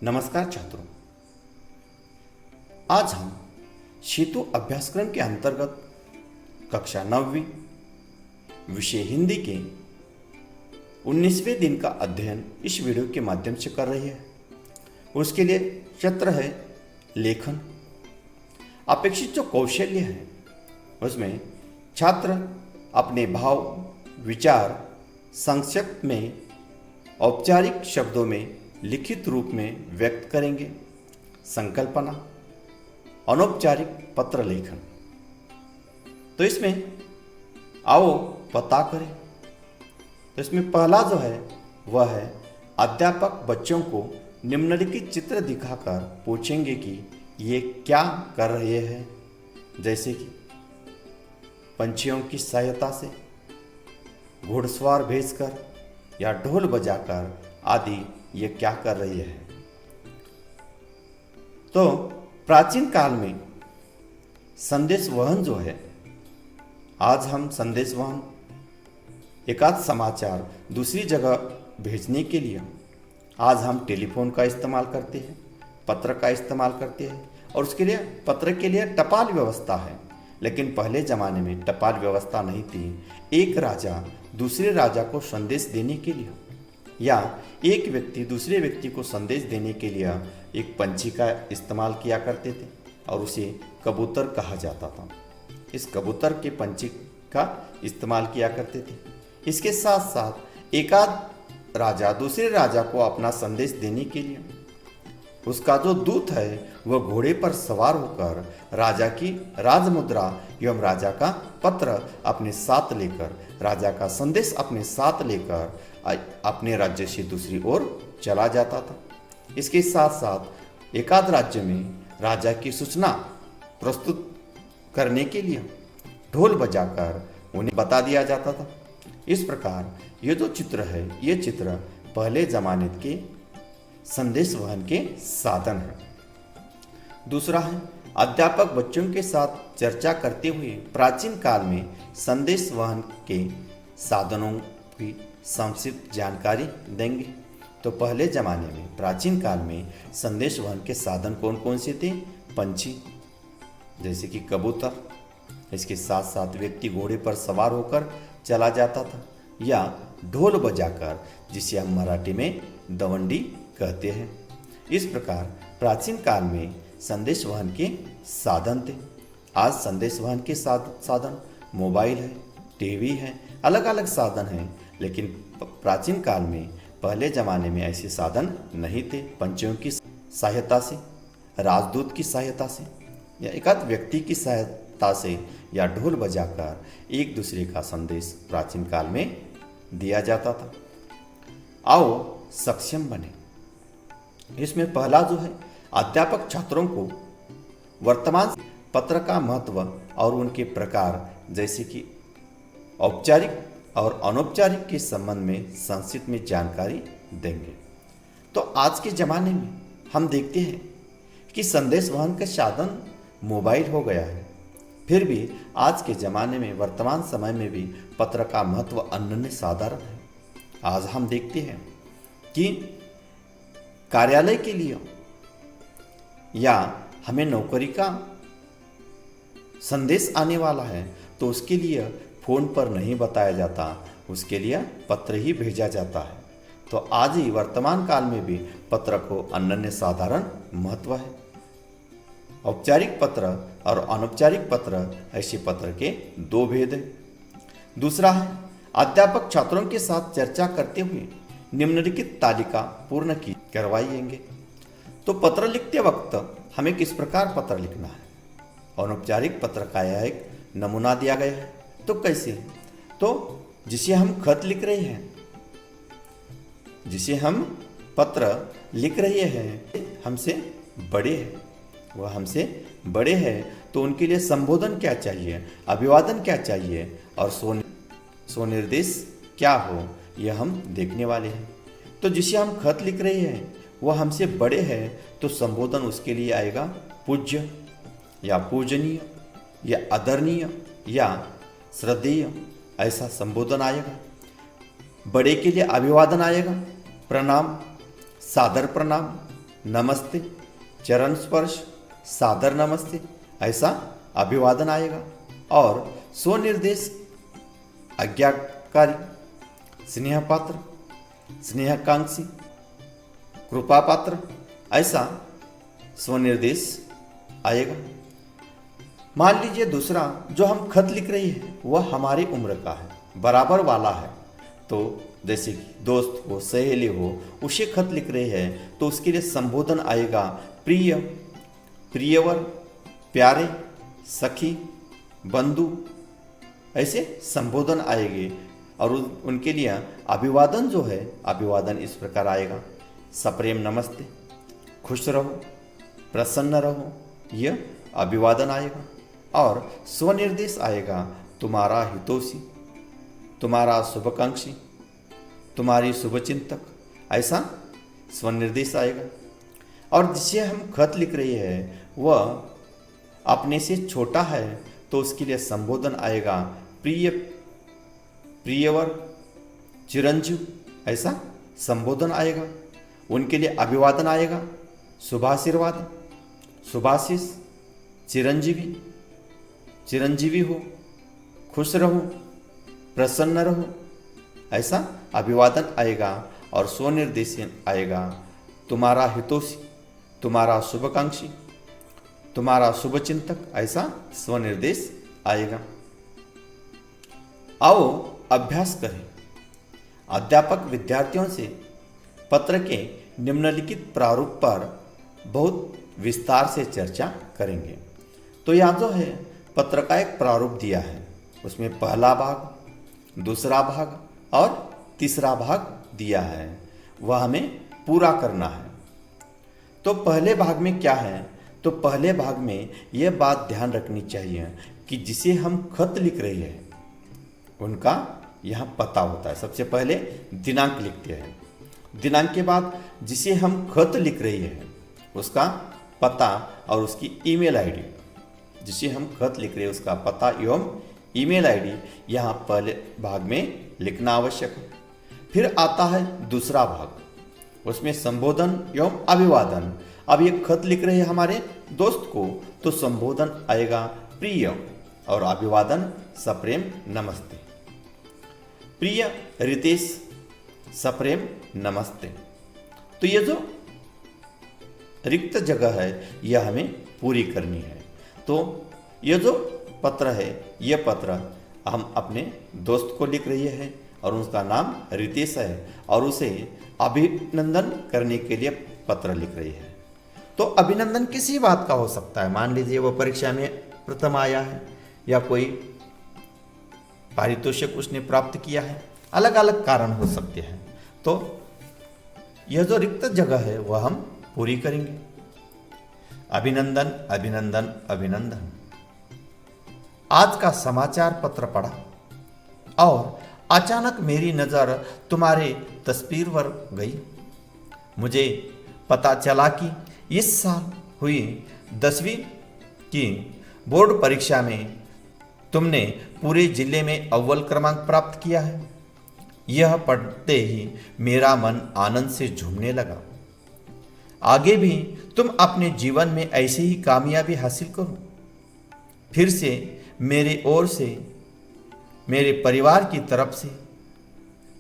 नमस्कार छात्रों। आज हम सेतु अभ्यासक्रम के अंतर्गत कक्षा 9वीं विषय हिंदी के 19वें दिन का अध्ययन इस वीडियो के माध्यम से कर रहे हैं। उसके लिए क्षेत्र है लेखन। अपेक्षित जो कौशल्य है उसमें छात्र अपने भाव विचार संक्षेप में औपचारिक शब्दों में लिखित रूप में व्यक्त करेंगे। संकल्पना, अनौपचारिक पत्र लेखन। तो इसमें आओ पता करें। तो इसमें पहला जो है वह है अध्यापक बच्चों को निम्नलिखित चित्र दिखाकर पूछेंगे कि ये क्या कर रहे हैं, जैसे कि पंछियों की सहायता से, घुड़सवार भेजकर या ढोल बजाकर आदि ये क्या कर रही है। तो प्राचीन काल में संदेश वहन जो है, आज हम संदेश वहन एकाध समाचार दूसरी जगह भेजने के लिए आज हम टेलीफोन का इस्तेमाल करते हैं, पत्र का इस्तेमाल करते हैं और उसके लिए पत्र के लिए टपाल व्यवस्था है। लेकिन पहले ज़माने में टपाल व्यवस्था नहीं थी। एक राजा दूसरे राजा को संदेश देने के लिए या एक व्यक्ति दूसरे व्यक्ति को संदेश देने के लिए एक पंछी का इस्तेमाल किया करते थे और उसे कबूतर कहा जाता था। इस कबूतर के पंछी का इस्तेमाल किया करते थे। इसके साथ साथ एकाध राजा दूसरे राजा को अपना संदेश देने के लिए उसका जो दूत है वह घोड़े पर सवार होकर राजा की राजमुद्रा एवं राजा का पत्र अपने साथ लेकर, राजा का संदेश अपने साथ लेकर अपने राज्य से दूसरी ओर चला जाता था। इसके साथ साथ एकाध राज्य में राजा की सूचना प्रस्तुत करने के लिए ढोल बजाकर उन्हें बता दिया जाता था। इस प्रकार ये जो चित्र है, ये चित्र पहले जमाने के संदेश वहन के साधन है। दूसरा है अध्यापक बच्चों के साथ चर्चा करते हुए प्राचीन काल में संदेश वहन के साधनों की संक्षिप्त जानकारी देंगे। तो पहले ज़माने में प्राचीन काल में संदेश वहन के साधन कौन कौन से थे? पंछी जैसे कि कबूतर, इसके साथ साथ व्यक्ति घोड़े पर सवार होकर चला जाता था, या ढोल बजाकर जिसे हम मराठी में दवंडी कहते हैं। इस प्रकार प्राचीन काल में संदेश वहन के साधन थे। आज संदेश वहन के साधन मोबाइल है, टीवी है, अलग अलग साधन हैं। लेकिन प्राचीन काल में पहले ज़माने में ऐसे साधन नहीं थे। पंछियों की सहायता से, राजदूत की सहायता से या एकाध व्यक्ति की सहायता से या ढोल बजाकर एक दूसरे का संदेश प्राचीन काल में दिया जाता था। आओ सक्षम बने। इसमें पहला जो है अध्यापक छात्रों को वर्तमान पत्र का महत्व और उनके प्रकार, जैसे कि औपचारिक और अनौपचारिक के संबंध में संक्षिप्त में जानकारी देंगे। तो आज के ज़माने में हम देखते हैं कि संदेश वहन का साधन मोबाइल हो गया है। फिर भी आज के ज़माने में वर्तमान समय में भी पत्र का महत्व अनन्य साधारण है। आज हम देखते हैं कि कार्यालय के लिए या हमें नौकरी का संदेश आने वाला है तो उसके लिए फ़ोन पर नहीं बताया जाता, उसके लिए पत्र ही भेजा जाता है। तो आज ही वर्तमान काल में भी पत्र को अनन्य साधारण महत्व है। औपचारिक पत्र और अनौपचारिक पत्र, ऐसे पत्र के दो भेद हैं। दूसरा है अध्यापक छात्रों के साथ चर्चा करते हुए निम्नलिखित तालिका पूर्ण की करवाएंगे। तो पत्र लिखते वक्त हमें किस प्रकार पत्र लिखना है? अनौपचारिक पत्र का यह एक नमूना दिया गया है। तो कैसे? तो जिसे हम खत लिख रहे हैं, जिसे हम पत्र लिख रहे हैं, हमसे बड़े हैं, वह हमसे बड़े हैं, तो उनके लिए संबोधन क्या चाहिए, अभिवादन क्या चाहिए और स्वनिर्देश क्या हो, यह हम देखने वाले हैं। तो जिसे हम खत लिख रहे हैं वह हमसे बड़े हैं, तो संबोधन उसके लिए आएगा पूज्य या पूजनीय या आदरणीय या श्रद्धेय, ऐसा संबोधन आएगा। बड़े के लिए अभिवादन आएगा, प्रणाम, सादर प्रणाम, नमस्ते, चरण स्पर्श, सादर नमस्ते, ऐसा अभिवादन आएगा। और स्वनिर्देश आज्ञाकारी, स्नेह पात्र, स्नेहकांक्षी, कृपा पात्र, ऐसा स्वनिर्देश आएगा। मान लीजिए दूसरा जो हम खत लिख रही है वह हमारी उम्र का है, बराबर वाला है, तो जैसे कि दोस्त हो, सहेली हो, उसे खत लिख रही है तो उसके लिए संबोधन आएगा प्रिय, प्रियवर, प्यारे, सखी, बंधु, ऐसे संबोधन आएंगे। और उनके लिए अभिवादन जो है, अभिवादन इस प्रकार आएगा, सप्रेम नमस्ते, खुश रहो, प्रसन्न रहो, यह अभिवादन आएगा। और स्वनिर्देश आएगा तुम्हारा हितोषी, तुम्हारा शुभकांक्षी, तुम्हारी शुभचिंतक, ऐसा स्वनिर्देश आएगा। और जिसे हम खत लिख रही है वह अपने से छोटा है तो उसके लिए संबोधन आएगा प्रिय, प्रियवर, चिरंजीव, ऐसा संबोधन आएगा। उनके लिए अभिवादन आएगा शुभाशीर्वाद, शुभाशीष, चिरंजीवी, चिरंजीवी हो, खुश रहो, प्रसन्न रहो, ऐसा अभिवादन आएगा। और स्वनिर्देशन आएगा तुम्हारा हितोषी, तुम्हारा शुभकांक्षी, तुम्हारा शुभचिंतक, ऐसा स्वनिर्देश आएगा। आओ अभ्यास करें। अध्यापक विद्यार्थियों से पत्र के निम्नलिखित प्रारूप पर बहुत विस्तार से चर्चा करेंगे। तो यहाँ जो है पत्र का एक प्रारूप दिया है, उसमें पहला भाग, दूसरा भाग और तीसरा भाग दिया है, वह हमें पूरा करना है। तो पहले भाग में क्या है, तो पहले भाग में यह बात ध्यान रखनी चाहिए कि जिसे हम खत लिख रही है उनका यहाँ पता होता है। सबसे पहले दिनांक लिखते हैं, दिनांक के बाद जिसे हम खत लिख रही है उसका पता और उसकी ईमेल आईडी, जिसे हम खत लिख रहे हैं उसका पता एवं ईमेल आईडी यहाँ पहले भाग में लिखना आवश्यक है। फिर आता है दूसरा भाग, उसमें संबोधन एवं अभिवादन। अब ये खत लिख रहे हैं हमारे दोस्त को, तो संबोधन आएगा प्रिय और अभिवादन सप्रेम नमस्ते। प्रिय रितेश, सप्रेम नमस्ते। तो ये जो रिक्त जगह है यह हमें पूरी करनी है। तो ये जो पत्र है, यह पत्र हम अपने दोस्त को लिख रही है और उसका नाम रितेश है और उसे अभिनंदन करने के लिए पत्र लिख रही है। तो अभिनंदन किसी बात का हो सकता है, मान लीजिए वो परीक्षा में प्रथम आया है या कोई पारितोषिक उसने प्राप्त किया है, अलग अलग कारण हो सकते हैं। तो यह जो रिक्त जगह है वह हम पूरी करेंगे। अभिनंदन, अभिनंदन, अभिनंदन। आज का समाचार पत्र पढ़ा और अचानक मेरी नज़र तुम्हारे तस्वीर पर गई। मुझे पता चला कि इस साल हुई 10वीं की बोर्ड परीक्षा में तुमने पूरे जिले में अव्वल क्रमांक प्राप्त किया है। यह पढ़ते ही मेरा मन आनंद से झूमने लगा। आगे भी तुम अपने जीवन में ऐसे ही कामयाबी हासिल करो। फिर से मेरी ओर से, मेरे परिवार की तरफ से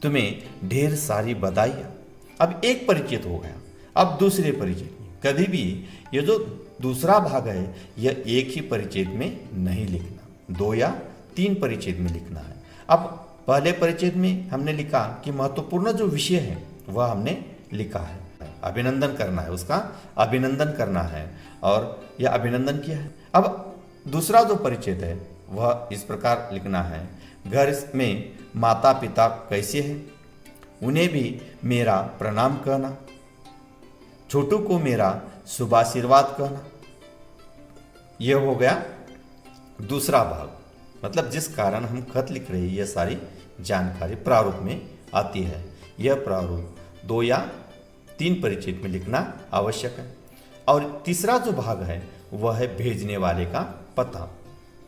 तुम्हें ढेर सारी बधाइयाँ। अब एक परिचित हो गया, अब दूसरे परिचित। कभी भी ये जो दूसरा भाग है यह एक ही परिचित में नहीं लिखना, 2 या 3 परिचित में लिखना है। अब पहले परिचित में हमने लिखा कि महत्वपूर्ण जो विषय है वह हमने लिखा है, अभिनंदन करना है, उसका अभिनंदन करना है और यह अभिनंदन किया है। अब दूसरा जो परिचित है वह इस प्रकार लिखना है, घर में माता पिता कैसे हैं, उन्हें भी मेरा प्रणाम कहना, छोटू को मेरा शुभाशीर्वाद कहना। यह हो गया दूसरा भाग, मतलब जिस कारण हम खत लिख रहे हैं यह सारी जानकारी प्रारूप में आती है। यह प्रारूप 2 या 3 परिचित में लिखना आवश्यक है। और तीसरा जो भाग है वह है भेजने वाले का पता।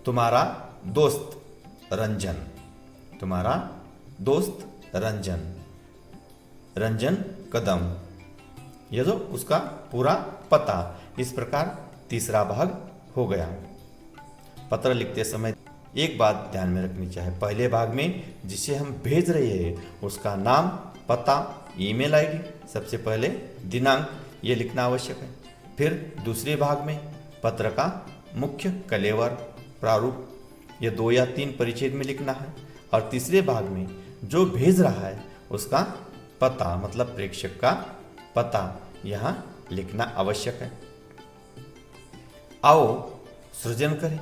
तुम्हारा दोस्त रंजन, तुम्हारा दोस्त रंजन, रंजन कदम, यह जो उसका पूरा पता। इस प्रकार तीसरा भाग हो गया। पत्र लिखते समय एक बात ध्यान में रखनी चाहिए, पहले भाग में जिसे हम भेज रहे हैं उसका नाम, पता, ईमेल आईडी, सबसे पहले दिनांक ये लिखना आवश्यक है। फिर दूसरे भाग में पत्र का मुख्य, कलेवर, प्रारूप, ये 2 या 3 परिच्छेद में लिखना है। और तीसरे भाग में जो भेज रहा है उसका पता, मतलब प्रेषक का पता यहाँ लिखना आवश्यक है। आओ सृजन करें।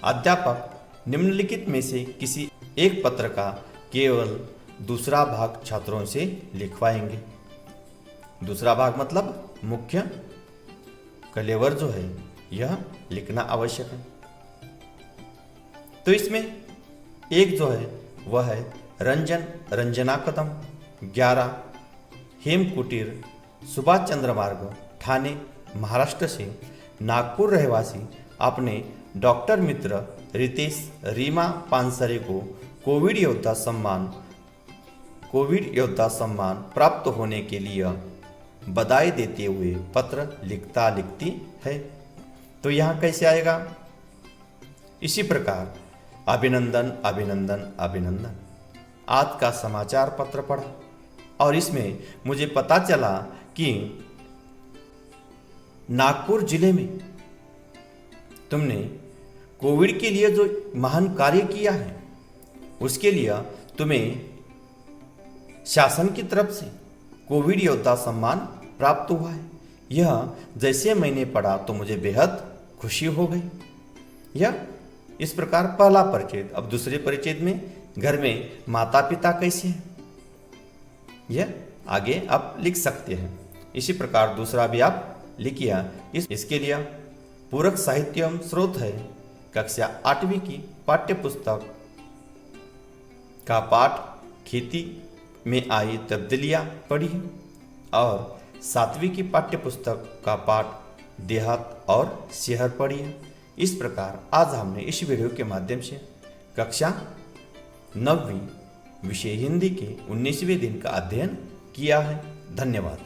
अध्यापक निम्नलिखित में से किसी एक पत्र का केवल दूसरा भाग छात्रों से लिखवाएंगे। दूसरा भाग मतलब मुख्य, कलेवर जो है यह लिखना आवश्यक है। तो इसमें एक जो है वह है रंजना कदम 11 हेम कुटीर सुभाष चंद्र मार्ग ठाणे महाराष्ट्र से नागपुर रहवासी अपने डॉक्टर मित्र रितेश रीमा पानसरे को कोविड योद्धा सम्मान प्राप्त होने के लिए बधाई देते हुए पत्र लिखती है। तो यहाँ कैसे आएगा? इसी प्रकार अभिनंदन अभिनंदन अभिनंदन। आज का समाचार पत्र पढ़ा और इसमें मुझे पता चला कि नागपुर जिले में तुमने कोविड के लिए जो महान कार्य किया है उसके लिए तुम्हें शासन की तरफ से कोविड योद्धा सम्मान प्राप्त हुआ है। यह जैसे मैंने पढ़ा तो मुझे बेहद खुशी हो गई। यह इस प्रकार पहला परिच्छेद। अब दूसरे परिच्छेद में घर में माता पिता कैसे हैं यह आगे आप लिख सकते हैं। इसी प्रकार दूसरा भी आप लिखिए। इसके लिए पूरक साहित्य एवं स्रोत है कक्षा 8वीं की पाठ्य पुस्तक का पाठ खेती में आई तब्दीलियां पढ़ी और 7वीं की पाठ्य पुस्तक का पाठ देहात और शहर पढ़ी है। इस प्रकार आज हमने इस वीडियो के माध्यम से कक्षा 9वीं विषय हिंदी के 19वें दिन का अध्ययन किया है। धन्यवाद।